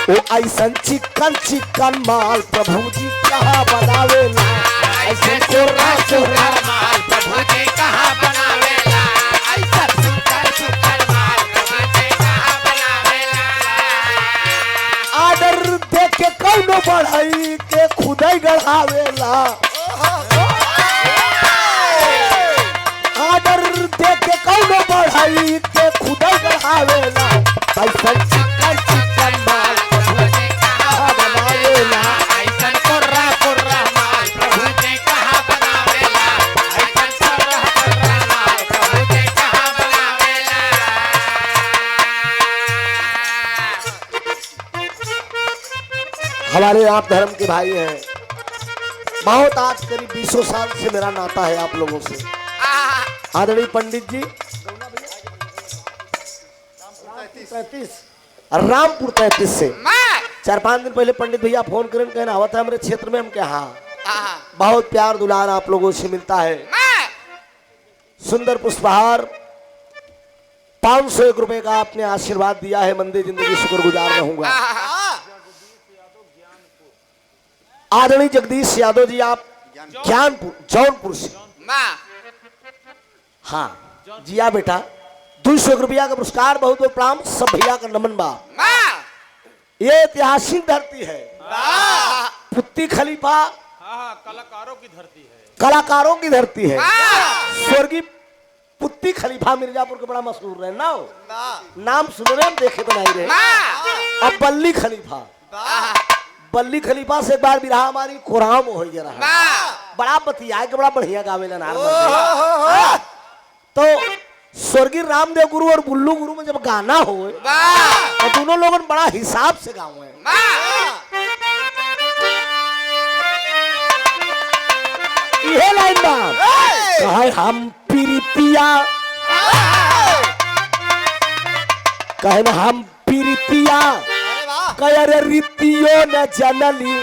ओ ऐसन चिकन चिकन माल प्रभु जी कहाँ बनावेला, ऐसन कोरा कोरा माल प्रभु जी कहाँ बनावेला, ऐसा सुकर सुकर माल प्रभु जी कहाँ बनावेला। आर्डर दे के कौनो बढ़ई के खुदई गढ़ावेला, आर्डर दे के कौनो बढ़ई के खुदई गढ़ावेला, ऐसन चिकन चिकन माल प्रभु जी कहाँ बनावेला, ऐसा कोर्रा कोर्रा माल प्रभु जी कहाँ बनावेला, ऐसा कोर्रा कोर्रा माल प्रभु जी कहाँ बनावेला। हमारे आप धर्म के भाई हैं, बहुत आज करीब 20 साल से मेरा नाता है आप लोगों से। आदरणीय पंडित जी रामपुर 33 से 4-5 दिन पहले पंडित भैया फोन करें कहना हुआ था हमारे क्षेत्र में, हम क्या हाँ बहुत प्यार दुलार आप लोगों से मिलता है, सुंदर पुष्पहार 501 रुपए का आपने आशीर्वाद दिया है, मंदिर जिंदगी शुक्रगुजार रहूंगा। आदरणीय जगदीश यादव जी आप ज्ञानपुर जौनपुर से, हाँ जिया बेटा 200 रुपया का पुरस्कार, बहुत बहुत प्रणाम, सब भैया का नमन बा। ये ऐतिहासिक धरती है, पुत्ती खलीफा कलाकारों की धरती है, कलाकारों की धरती है। स्वर्गीय पुत्ती खलीफा मिर्जापुर के बड़ा मशहूर है ना, नाम सुन रहे हम, देखे तो नहीं रहे। अब बल्ली खलीफा, बल्ली खलीफा से एक बार बिरहा हमारी कोराम हो रहा, बड़ा बतिया के बड़ा बढ़िया गावेला नार। तो स्वर्गीय रामदेव गुरु और बुल्लू गुरु में जब गाना हो तो दोनों लोगों बड़ा हिसाब से गाँव है। ये लाइन बात कहे हम प्रीतिया, कहे ना हम प्रीतिया कहे रीतियों न जनली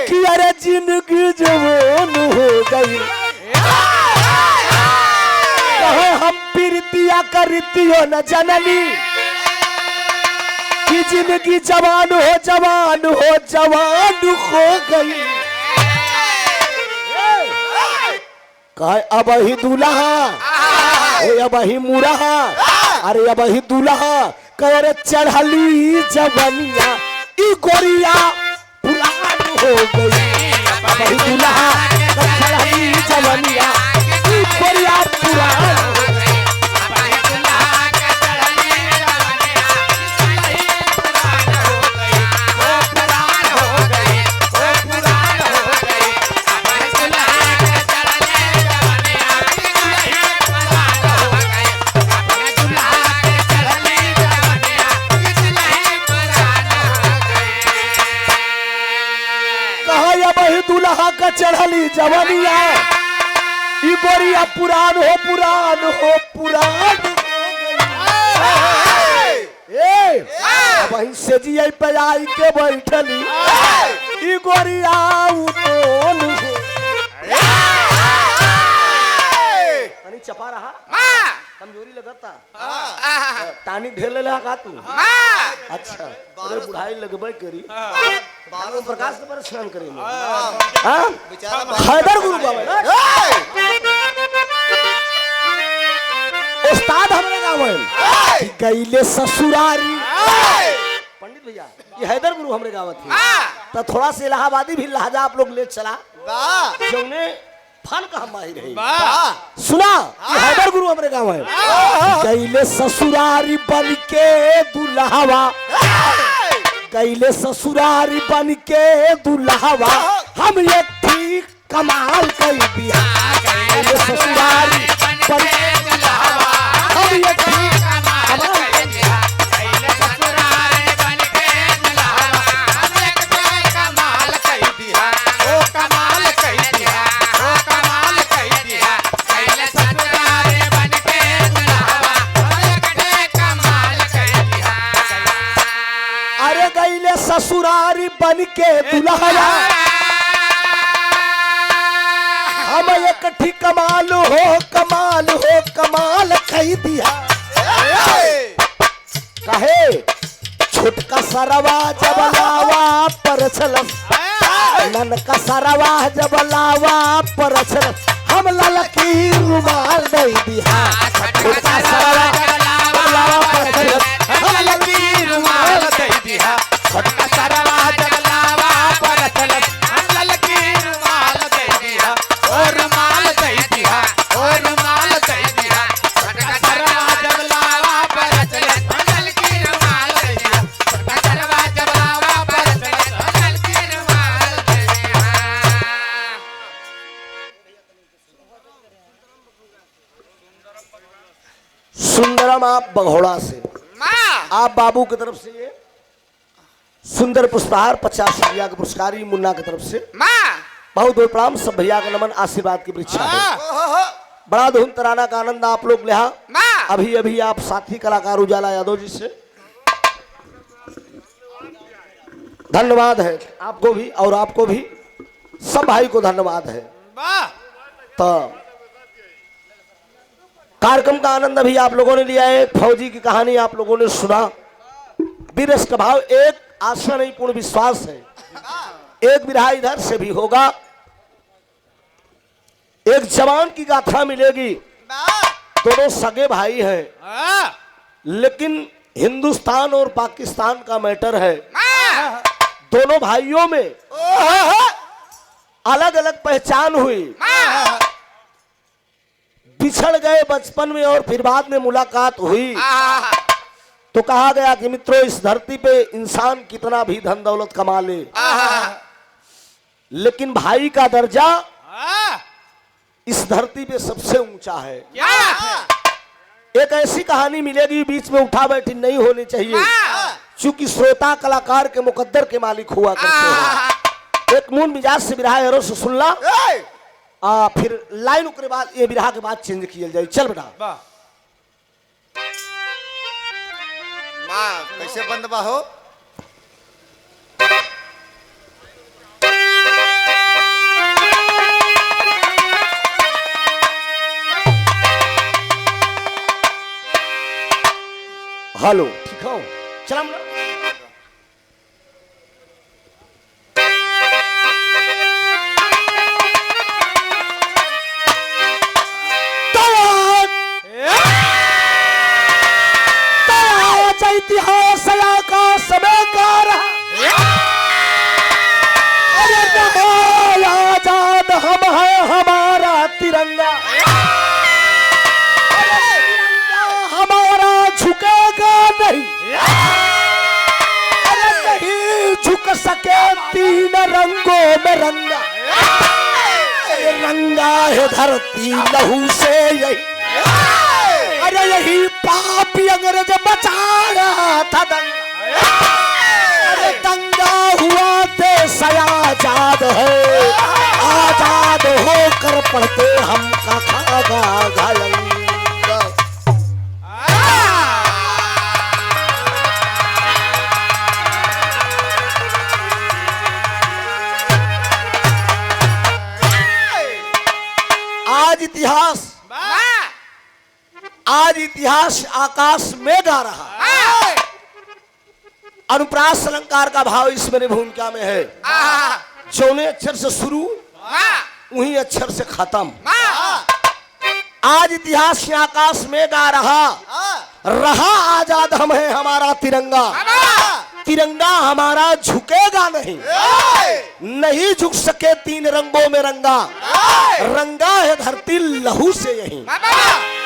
कि अरे जिंदगी जवान हो गई, कहे हम प्रीतिया का रीतियों न जनली कि जिंदगी जवान हो जवान हो जवान हो गई। कहे अब ही दूल्हा अब ही मुरहा, अरे अब ही दूल्हा करे चढ़ली जवनिया ई गोरिया पुरान हो गई, अब ही दूल्हा चढ़ली जवनिया ई गोरिया पुरान हो गई। दूल्हा का चढ़ली जवनिया ई गोरिया पुरान हो पुरान हो पुरान वहीं से जी पे आई के बैठली ई गोरिया उतोन हो तनी चपा रहा कमजोरी लगता तानी ढेर ले का तू। अच्छा अरे बुढ़ाई लगबे करी बाबू प्रकाश से परेशान करेंगे। हां हैदर गुरु बाबा उस्ताद हमरे गाँव में गईले ससुरारी, पंडित भैया ये हैदर गुरु हमरे गाँव थे, तो थोड़ा सा इलाहाबादी भी लहजा आप लोग ले चला जौने फन का हम माहिर है। सुना ये हैदर गुरु हमरे गाँव है, गईले ससुरारी बन के दुल्हावा, गईले ससुरारी बन के दुल्हावा हम ये ठीक कमाल कई दिया, गईले ससुरारी बन के दुल्हावा हम ये ठीक कमाल कई दिया, गईले ससुरारी बन के दुल्हावा हम एक कमाल कई दिया, ओ कमाल कई दिया, ओ कमाल कई दिया, गईले ससुरारी बन के दुल्हावा हम एक कमाल कई दिया। अरे गईले ससुरारी बन के दुल्हावा हम एक ठीक कमाल हो कमाल कई दिया। कहे छोटका सरवा जब लावा पर छलस, नन का सरवा जब लावा पर छलस, हम ललकी रुमाल दई दिहा। छोटका सरवा जब लावा पर छलस, हम ललकी रुमाल दई दिहा। छोटका सरवा जब लावा पर छलस, हम ललकी रुमाल दई दिहा। ओ रुमाल दई दिहा, ओ रुमाल दई दिहा। छोटका सरवा जब लावा पर छलस, हम ललकी रुमाल दई दिहा। छोटका सरवा जब लावा पर छलस, हम ललकी रुमाल दई दिहा। सुंदरम आप बघोड़ा से, आप बाबू की तरफ से ये सुंदर पुष्पहार 50 रुपया का पुरस्कार मुन्ना की तरफ से बहुत बहुत प्रणाम। सब भैया का नमन, आशीर्वाद की परीक्षा है। बड़ा धुन तराना का आनंद आप लोग लिया। अभी अभी आप साथी कलाकार उजाला यादव जी से धन्यवाद है आपको भी, और आपको भी सब भाई को धन्यवाद है। तो कार्यक्रम का आनंद अभी आप लोगों ने लिया है। फौजी की कहानी आप लोगों ने सुना। वीर का भाव एक आशा नहीं पूर्ण विश्वास है। एक विरहा इधर से भी होगा, एक जवान की गाथा मिलेगी। दोनों सगे भाई हैं, लेकिन हिंदुस्तान और पाकिस्तान का मैटर है। दोनों भाइयों में अलग अलग पहचान हुई, बिछड़ गए बचपन में और फिर बाद में मुलाकात हुई। तो कहा गया कि मित्रों, इस धरती पे इंसान कितना भी धन दौलत कमा ले, लेकिन भाई का दर्जा इस धरती पे सबसे ऊंचा है। एक ऐसी कहानी मिलेगी, बीच में उठा बैठी नहीं होनी चाहिए, क्योंकि श्रोता कलाकार के मुकद्दर के मालिक हुआ करते हैं। एक मून मिजाज से बिरहा है, से सुनला फिर लाइन के बाद ये बिरहा के बाद चेंज किया जाए। चल बेटा कैसे बंद बा हो? हेलो, ठीक हो? चला इतिहास का समय का रहा। अरे आजाद हम है हमारा तिरंगा, हमारा झुकेगा नहीं। अरे नहीं झुक सके तीन रंगों में रंगा। रंगा है धरती लहू से यही, अरे यही पापी अंग्रेज बचा रहा था दंगा। अरे दंगा हुआ देश आजाद है, आजाद होकर पढ़ते हम का खागा घायंगा। आज इतिहास आकाश में गा रहा। अनुप्रास अलंकार का भाव इस मेरी भूमिका में है। जौने अक्षर से शुरू वही अक्षर से खत्म। आज इतिहास आकाश में गा रहा आजाद हम है हमारा तिरंगा। तिरंगा हमारा झुकेगा नहीं, नहीं झुक सके तीन रंगों में रंगा। रंगा है धरती लहू से यही,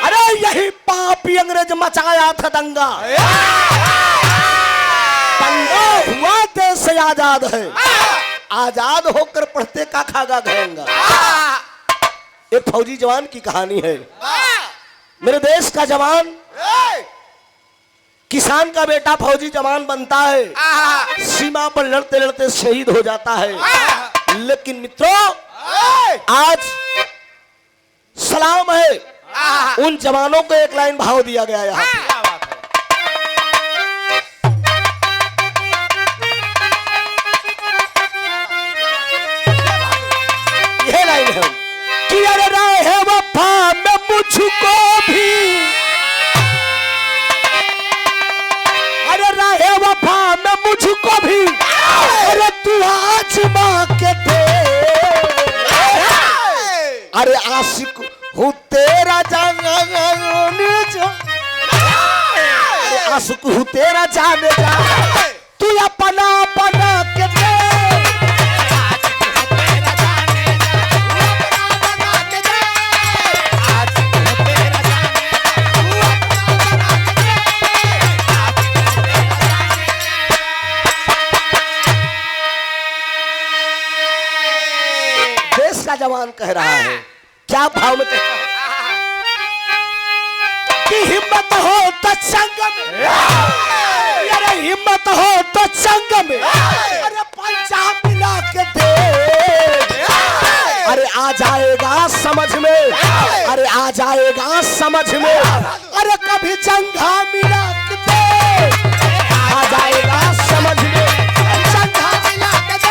अरे यही पापी अंग्रेज मचाया था दंगा। दंगा हुआ देश आजाद है, आजाद होकर पढ़ते का खागा घायंगा। एक फौजी जवान की कहानी है। मेरे देश का जवान, किसान का बेटा फौजी जवान बनता है, सीमा पर लड़ते लड़ते शहीद हो जाता है। लेकिन मित्रों, आज सलाम है उन जवानों को। एक लाइन भाव दिया गया यहाँ पे। यह लाइन है कि अरे राहे वफा में मुझको भी, अरे राहे वफा मुझको भी अरे तू आजमा के दे। अरे आशिक हूँ तेरा जाने जा, अरे आशिक हूँ तेरा जाने जा, तू अपना बना के दे। देश का जवान कह रहा है, क्या भाव में कहता है कि हिम्मत हो तो संग में, अरे हिम्मत हो तो संग में, अरे पंजाब मिला के दे। अरे आ जाएगा समझ में, अरे आ जाएगा समझ में, अरे कभी जंघा मिला के दे। आ जाएगा समझ में, जंघा मिला के दे।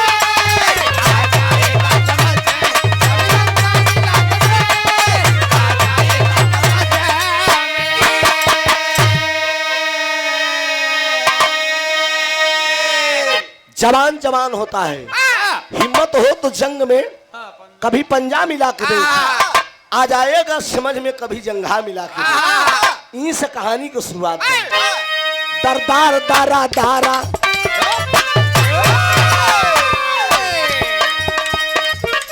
जवान जवान होता है, हिम्मत हो तो जंग में, कभी पंजा मिला के दे। आ जाएगा समझ में, कभी जंघा मिला के दे। इस कहानी की शुरुआत दरदार दारा दारा